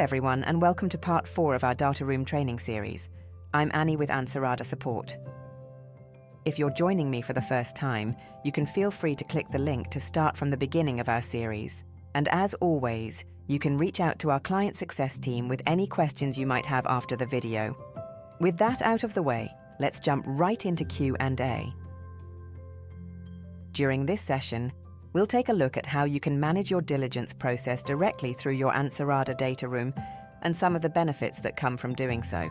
everyone, and welcome to part 4 of our data room training series. I'm Annie with Ansarada Support. If you're joining me for the first time, you can feel free to click the link to start from the beginning of our series. And as always, you can reach out to our client success team with any questions you might have after the video. With that out of the way, let's jump right into Q&A. During this session, we'll take a look at how you can manage your diligence process directly through your Ansarada data room and some of the benefits that come from doing so.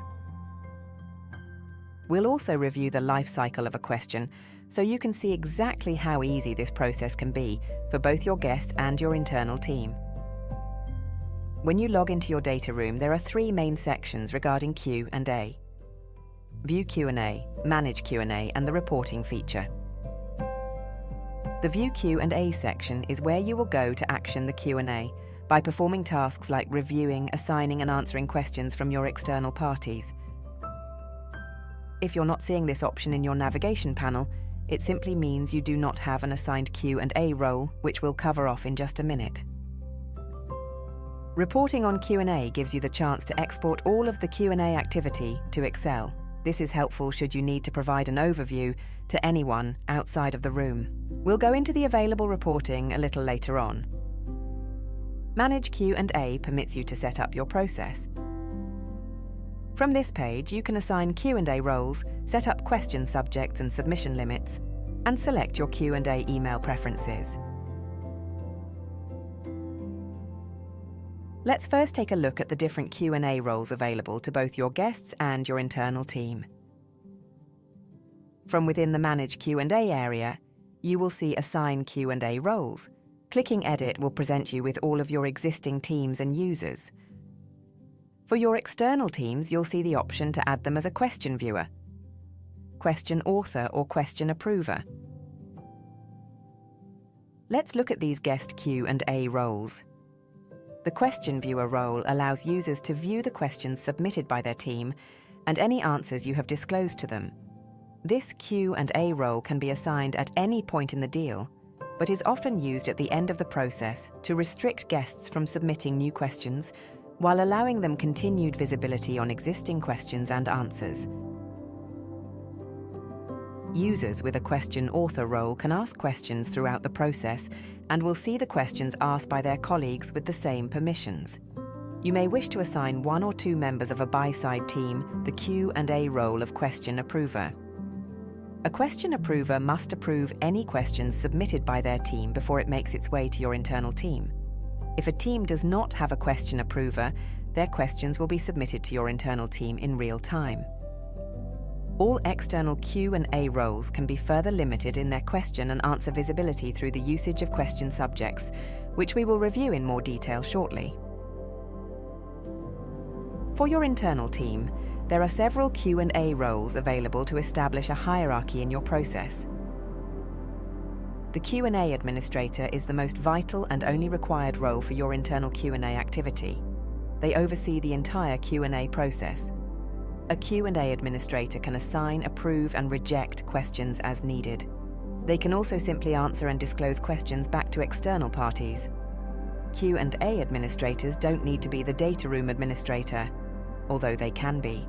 We'll also review the life cycle of a question so you can see exactly how easy this process can be for both your guests and your internal team. When you log into your data room, there are 3 main sections regarding Q&A: View Q&A, Manage Q&A, and the Reporting feature. The View Q&A section is where you will go to action the Q&A by performing tasks like reviewing, assigning, and answering questions from your external parties. If you're not seeing this option in your navigation panel, it simply means you do not have an assigned Q&A role, which we'll cover off in just a minute. Reporting on Q&A gives you the chance to export all of the Q&A activity to Excel. This is helpful should you need to provide an overview to anyone outside of the room. We'll go into the available reporting a little later on. Manage Q&A permits you to set up your process. From this page, you can assign Q&A roles, set up question subjects and submission limits, and select your Q&A email preferences. Let's first take a look at the different Q&A roles available to both your guests and your internal team. From within the Manage Q&A area, you will see Assign Q&A roles. Clicking Edit will present you with all of your existing teams and users. For your external teams, you'll see the option to add them as a question viewer, question author, or question approver. Let's look at these guest Q&A roles. The question viewer role allows users to view the questions submitted by their team and any answers you have disclosed to them. This Q&A role can be assigned at any point in the deal, but is often used at the end of the process to restrict guests from submitting new questions while allowing them continued visibility on existing questions and answers. Users with a question author role can ask questions throughout the process and will see the questions asked by their colleagues with the same permissions. You may wish to assign 1 or 2 members of a buy-side team the Q&A role of question approver. A question approver must approve any questions submitted by their team before it makes its way to your internal team. If a team does not have a question approver, their questions will be submitted to your internal team in real time. All external Q&A roles can be further limited in their question and answer visibility through the usage of question subjects, which we will review in more detail shortly. For your internal team, there are several Q&A roles available to establish a hierarchy in your process. The Q&A administrator is the most vital and only required role for your internal Q&A activity. They oversee the entire Q&A process. A Q&A administrator can assign, approve, and reject questions as needed. They can also simply answer and disclose questions back to external parties. Q&A administrators don't need to be the data room administrator, although they can be.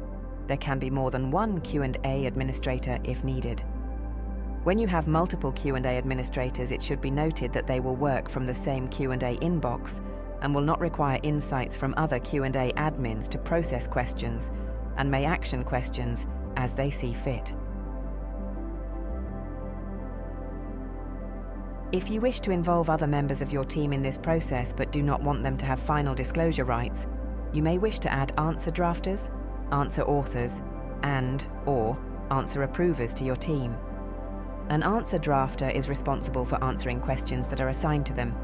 There can be more than one Q&A administrator if needed. When you have multiple Q&A administrators, it should be noted that they will work from the same Q&A inbox and will not require insights from other Q&A admins to process questions, and may action questions as they see fit. If you wish to involve other members of your team in this process but do not want them to have final disclosure rights, you may wish to add answer drafters, answer authors, and/or answer approvers to your team. An answer drafter is responsible for answering questions that are assigned to them.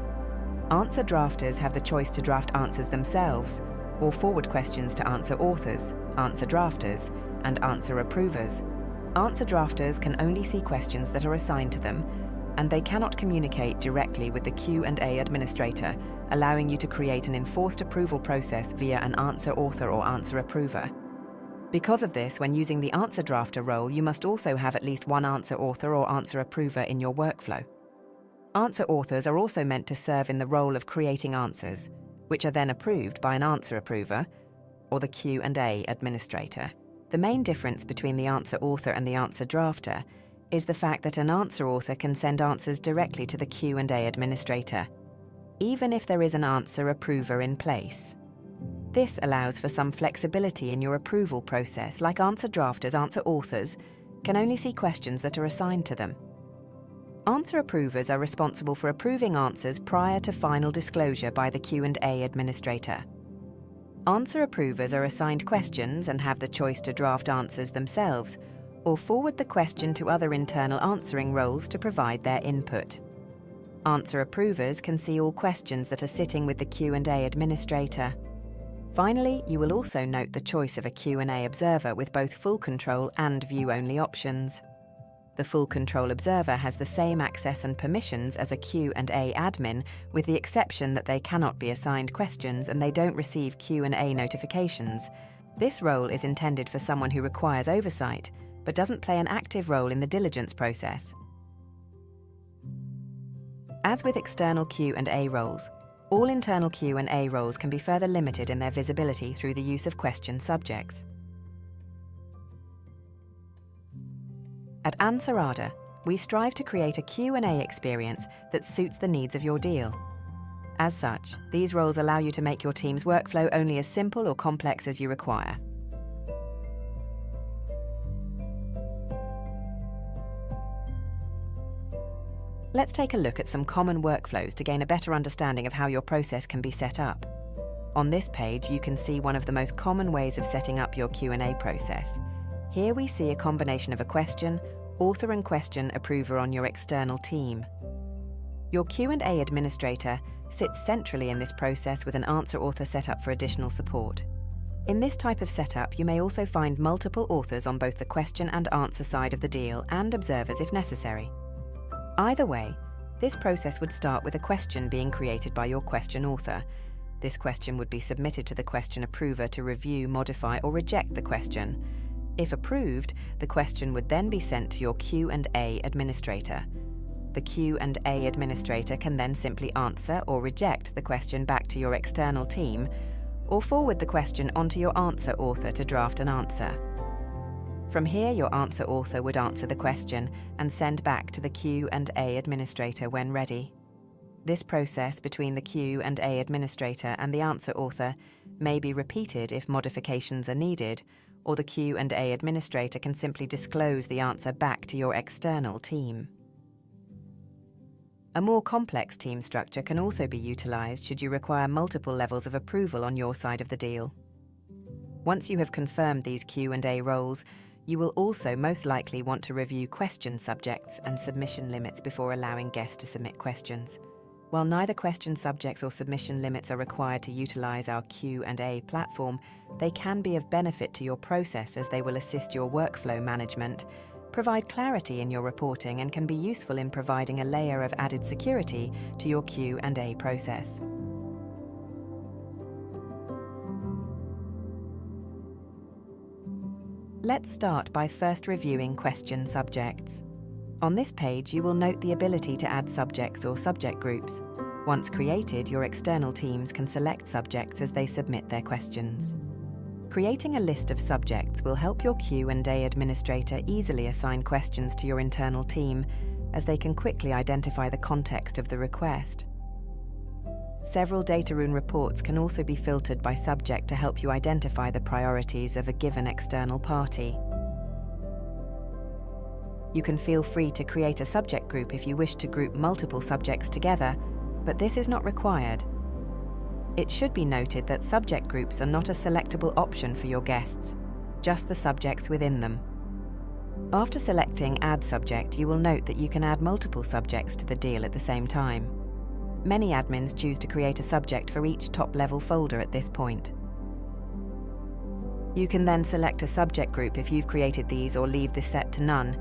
Answer drafters have the choice to draft answers themselves or forward questions to answer authors, answer drafters, and answer approvers. Answer drafters can only see questions that are assigned to them, and they cannot communicate directly with the Q&A administrator, allowing you to create an enforced approval process via an answer author or answer approver. Because of this, when using the answer drafter role, you must also have at least one answer author or answer approver in your workflow. Answer authors are also meant to serve in the role of creating answers. which are then approved by an answer approver or the Q&A administrator. The main difference between the answer author and the answer drafter is the fact that an answer author can send answers directly to the Q&A administrator, even if there is an answer approver in place. This allows for some flexibility in your approval process, like answer drafters, answer authors can only see questions that are assigned to them. Answer approvers are responsible for approving answers prior to final disclosure by the Q&A administrator. Answer approvers are assigned questions and have the choice to draft answers themselves or forward the question to other internal answering roles to provide their input. Answer approvers can see all questions that are sitting with the Q&A administrator. Finally, you will also note the choice of a Q&A observer with both full control and view-only options. The full control observer has the same access and permissions as a Q&A admin, with the exception that they cannot be assigned questions and they don't receive Q&A notifications. This role is intended for someone who requires oversight, but doesn't play an active role in the diligence process. As with external Q&A roles, all internal Q&A roles can be further limited in their visibility through the use of question subjects. At Ansarada, we strive to create a Q&A experience that suits the needs of your deal. As such, these roles allow you to make your team's workflow only as simple or complex as you require. Let's take a look at some common workflows to gain a better understanding of how your process can be set up. On this page, you can see one of the most common ways of setting up your Q&A process. Here we see a combination of a question, author and question approver on your external team. Your Q&A administrator sits centrally in this process with an answer author set up for additional support. In this type of setup, you may also find multiple authors on both the question and answer side of the deal and observers if necessary. Either way, this process would start with a question being created by your question author. This question would be submitted to the question approver to review, modify, or reject the question. If approved, the question would then be sent to your Q&A administrator. The Q&A administrator can then simply answer or reject the question back to your external team, or forward the question onto your answer author to draft an answer. From here, your answer author would answer the question and send back to the Q&A administrator when ready. This process between the Q&A administrator and the answer author may be repeated if modifications are needed, or the Q&A administrator can simply disclose the answer back to your external team. A more complex team structure can also be utilized should you require multiple levels of approval on your side of the deal. Once you have confirmed these Q&A roles, you will also most likely want to review question subjects and submission limits before allowing guests to submit questions. While neither question subjects or submission limits are required to utilize our Q&A platform, they can be of benefit to your process as they will assist your workflow management, provide clarity in your reporting, and can be useful in providing a layer of added security to your Q&A process. Let's start by first reviewing question subjects. On this page, you will note the ability to add subjects or subject groups. Once created, your external teams can select subjects as they submit their questions. Creating a list of subjects will help your Q&A administrator easily assign questions to your internal team, as they can quickly identify the context of the request. Several data room reports can also be filtered by subject to help you identify the priorities of a given external party. You can feel free to create a subject group if you wish to group multiple subjects together, but this is not required. It should be noted that subject groups are not a selectable option for your guests, just the subjects within them. After selecting Add Subject, you will note that you can add multiple subjects to the deal at the same time. Many admins choose to create a subject for each top-level folder at this point. You can then select a subject group if you've created these, or leave this set to none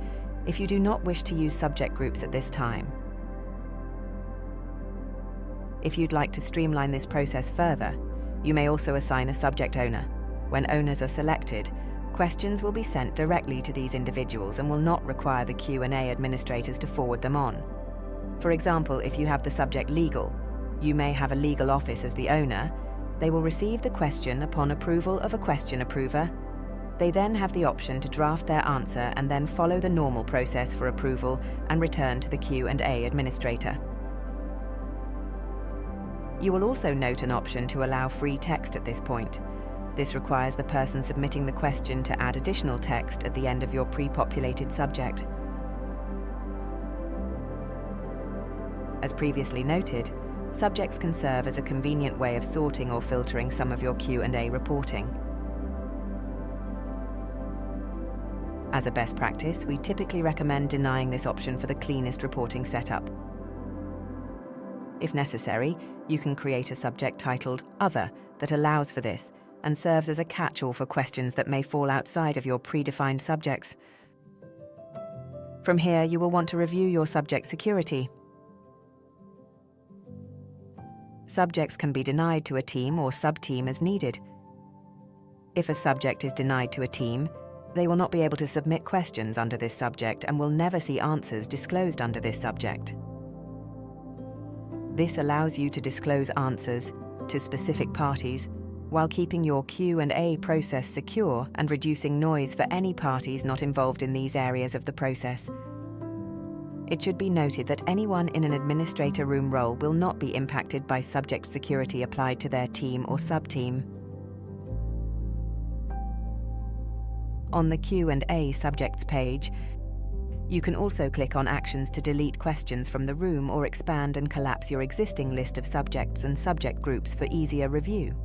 if you do not wish to use subject groups at this time. If you'd like to streamline this process further, you may also assign a subject owner. When owners are selected, questions will be sent directly to these individuals and will not require the Q&A administrators to forward them on. For example, if you have the subject legal, you may have a legal office as the owner, They will receive the question upon approval of a question approver. They then have the option to draft their answer and then follow the normal process for approval and return to the Q&A administrator. You will also note an option to allow free text at this point. This requires the person submitting the question to add additional text at the end of your pre-populated subject. As previously noted, subjects can serve as a convenient way of sorting or filtering some of your Q&A reporting. As a best practice, we typically recommend denying this option for the cleanest reporting setup. If necessary, you can create a subject titled Other that allows for this and serves as a catch-all for questions that may fall outside of your predefined subjects. From here, you will want to review your subject security. Subjects can be denied to a team or sub-team as needed. If a subject is denied to a team, they will not be able to submit questions under this subject and will never see answers disclosed under this subject. This allows you to disclose answers to specific parties while keeping your Q&A process secure and reducing noise for any parties not involved in these areas of the process. It should be noted that anyone in an administrator room role will not be impacted by subject security applied to their team or sub-team. On the Q&A subjects page, you can also click on actions to delete questions from the room or expand and collapse your existing list of subjects and subject groups for easier review.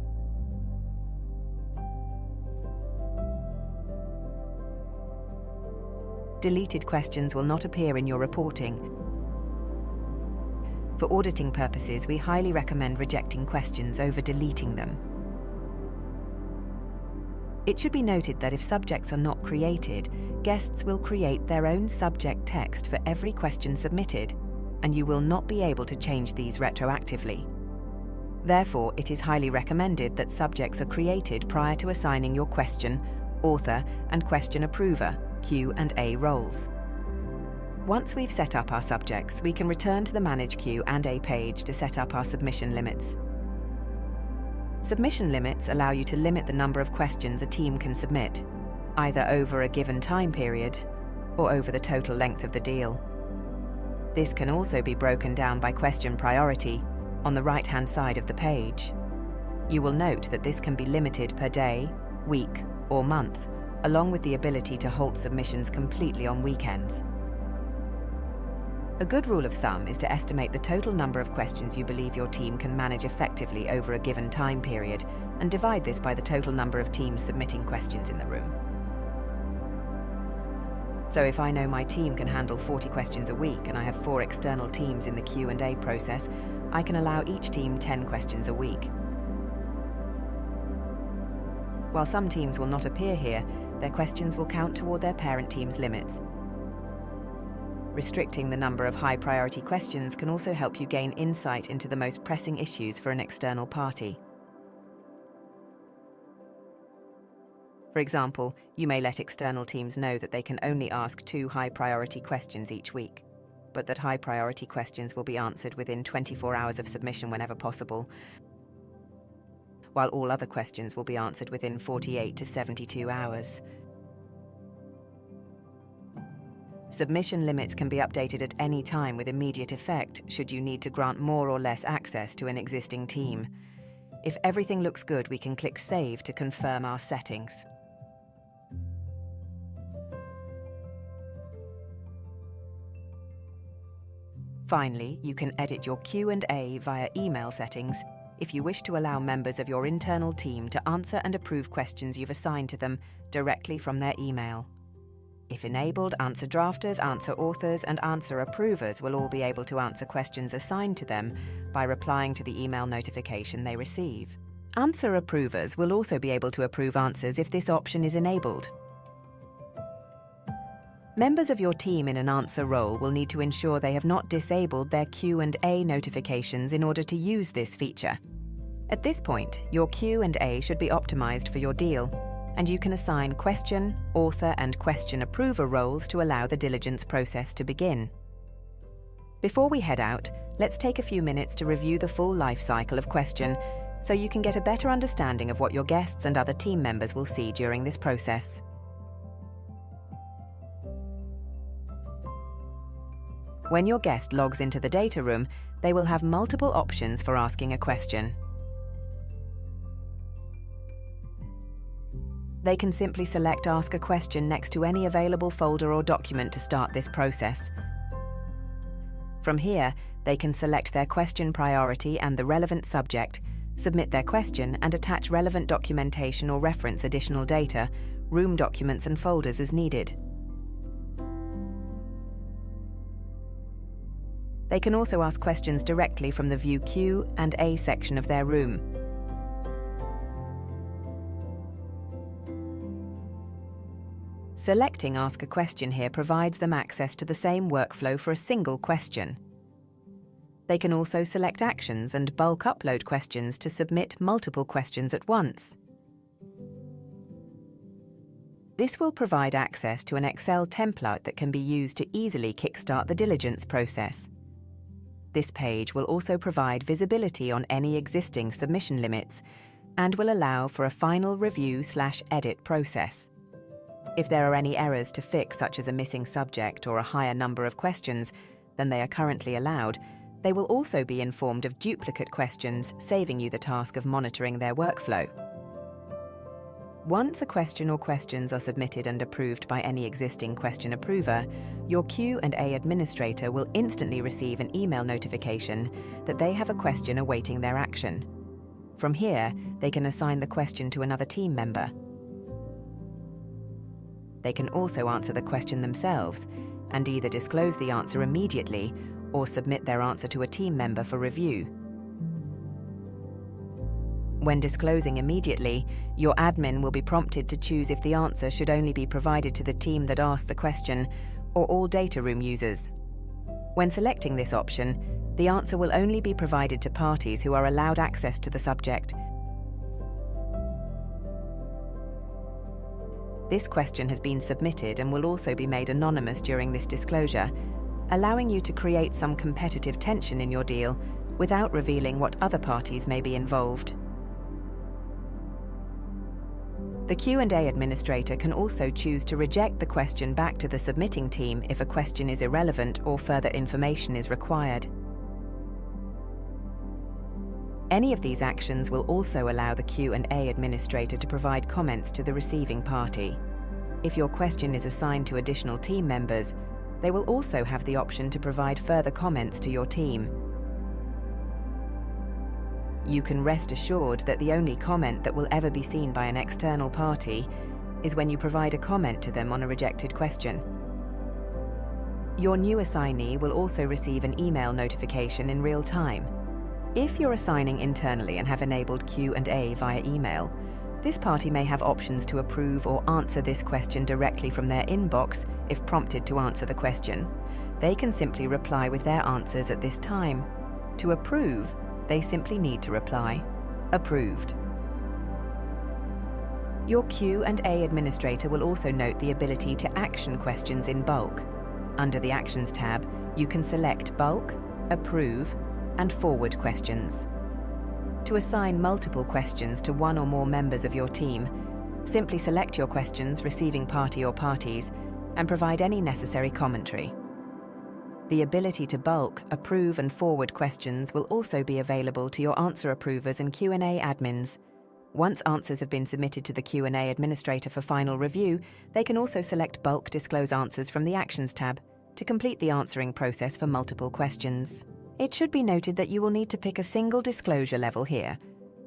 Deleted questions will not appear in your reporting. For auditing purposes, we highly recommend rejecting questions over deleting them. It should be noted that if subjects are not created, guests will create their own subject text for every question submitted, and you will not be able to change these retroactively. Therefore, it is highly recommended that subjects are created prior to assigning your question, author, and question approver Q&A roles. Once we've set up our subjects, we can return to the Manage Q&A page to set up our submission limits. Submission limits allow you to limit the number of questions a team can submit, either over a given time period or over the total length of the deal. This can also be broken down by question priority on the right-hand side of the page. You will note that this can be limited per day, week, or month, along with the ability to halt submissions completely on weekends. A good rule of thumb is to estimate the total number of questions you believe your team can manage effectively over a given time period and divide this by the total number of teams submitting questions in the room. So if I know my team can handle 40 questions a week and I have 4 external teams in the Q&A process, I can allow each team 10 questions a week. While some teams will not appear here, their questions will count toward their parent team's limits. Restricting the number of high-priority questions can also help you gain insight into the most pressing issues for an external party. For example, you may let external teams know that they can only ask 2 high-priority questions each week, but that high-priority questions will be answered within 24 hours of submission whenever possible, while all other questions will be answered within 48 to 72 hours. Submission limits can be updated at any time with immediate effect should you need to grant more or less access to an existing team. If everything looks good, we can click Save to confirm our settings. Finally, you can edit your Q&A via email settings if you wish to allow members of your internal team to answer and approve questions you've assigned to them directly from their email. If enabled, answer drafters, answer authors, and answer approvers will all be able to answer questions assigned to them by replying to the email notification they receive. Answer approvers will also be able to approve answers if this option is enabled. Members of your team in an answer role will need to ensure they have not disabled their Q&A notifications in order to use this feature. At this point, your Q&A should be optimized for your deal, and you can assign question, author, and question approver roles to allow the diligence process to begin. Before we head out, let's take a few minutes to review the full life cycle of question so you can get a better understanding of what your guests and other team members will see during this process. When your guest logs into the data room, they will have multiple options for asking a question. They can simply select Ask a Question next to any available folder or document to start this process. From here, they can select their question priority and the relevant subject, submit their question, and attach relevant documentation or reference additional data, room documents and folders as needed. They can also ask questions directly from the View Q&A section of their room. Selecting Ask a Question here provides them access to the same workflow for a single question. They can also select actions and bulk upload questions to submit multiple questions at once. This will provide access to an Excel template that can be used to easily kickstart the diligence process. This page will also provide visibility on any existing submission limits and will allow for a final review/edit process. If there are any errors to fix, such as a missing subject or a higher number of questions than they are currently allowed, they will also be informed of duplicate questions, saving you the task of monitoring their workflow. Once a question or questions are submitted and approved by any existing question approver, your Q&A administrator will instantly receive an email notification that they have a question awaiting their action. From here, they can assign the question to another team member. They can also answer the question themselves and either disclose the answer immediately or submit their answer to a team member for review. When disclosing immediately, your admin will be prompted to choose if the answer should only be provided to the team that asked the question or all data room users. When selecting this option, the answer will only be provided to parties who are allowed access to the subject. This question has been submitted and will also be made anonymous during this disclosure, allowing you to create some competitive tension in your deal without revealing what other parties may be involved. The Q&A administrator can also choose to reject the question back to the submitting team if a question is irrelevant or further information is required. Any of these actions will also allow the Q&A administrator to provide comments to the receiving party. If your question is assigned to additional team members, they will also have the option to provide further comments to your team. You can rest assured that the only comment that will ever be seen by an external party is when you provide a comment to them on a rejected question. Your new assignee will also receive an email notification in real time. If you're assigning internally and have enabled Q&A via email, this party may have options to approve or answer this question directly from their inbox if prompted to answer the question. They can simply reply with their answers at this time. To approve, they simply need to reply, "Approved." Your Q&A administrator will also note the ability to action questions in bulk. Under the Actions tab, you can select Bulk, Approve, and Forward questions. To assign multiple questions to one or more members of your team, simply select your questions, receiving party or parties, and provide any necessary commentary. The ability to bulk, approve, and forward questions will also be available to your answer approvers and Q&A admins. Once answers have been submitted to the Q&A administrator for final review, they can also select Bulk Disclose Answers from the Actions tab to complete the answering process for multiple questions. It should be noted that you will need to pick a single disclosure level here,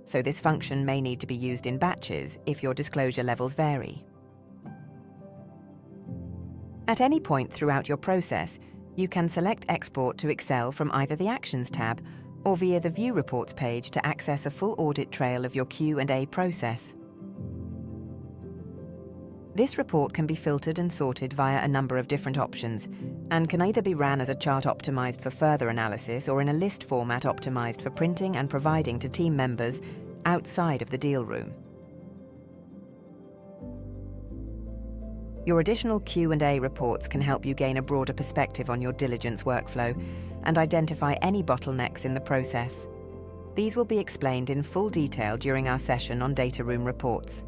so this function may need to be used in batches if your disclosure levels vary. At any point throughout your process, you can select Export to Excel from either the Actions tab or via the View Reports page to access a full audit trail of your Q&A process. This report can be filtered and sorted via a number of different options and can either be ran as a chart optimized for further analysis or in a list format optimized for printing and providing to team members outside of the deal room. Your additional Q&A reports can help you gain a broader perspective on your diligence workflow and identify any bottlenecks in the process. These will be explained in full detail during our session on data room reports.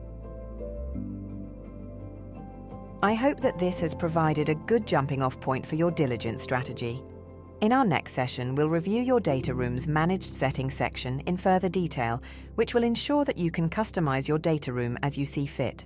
I hope that this has provided a good jumping-off point for your diligence strategy. In our next session, we'll review your data room's managed settings section in further detail, which will ensure that you can customize your data room as you see fit.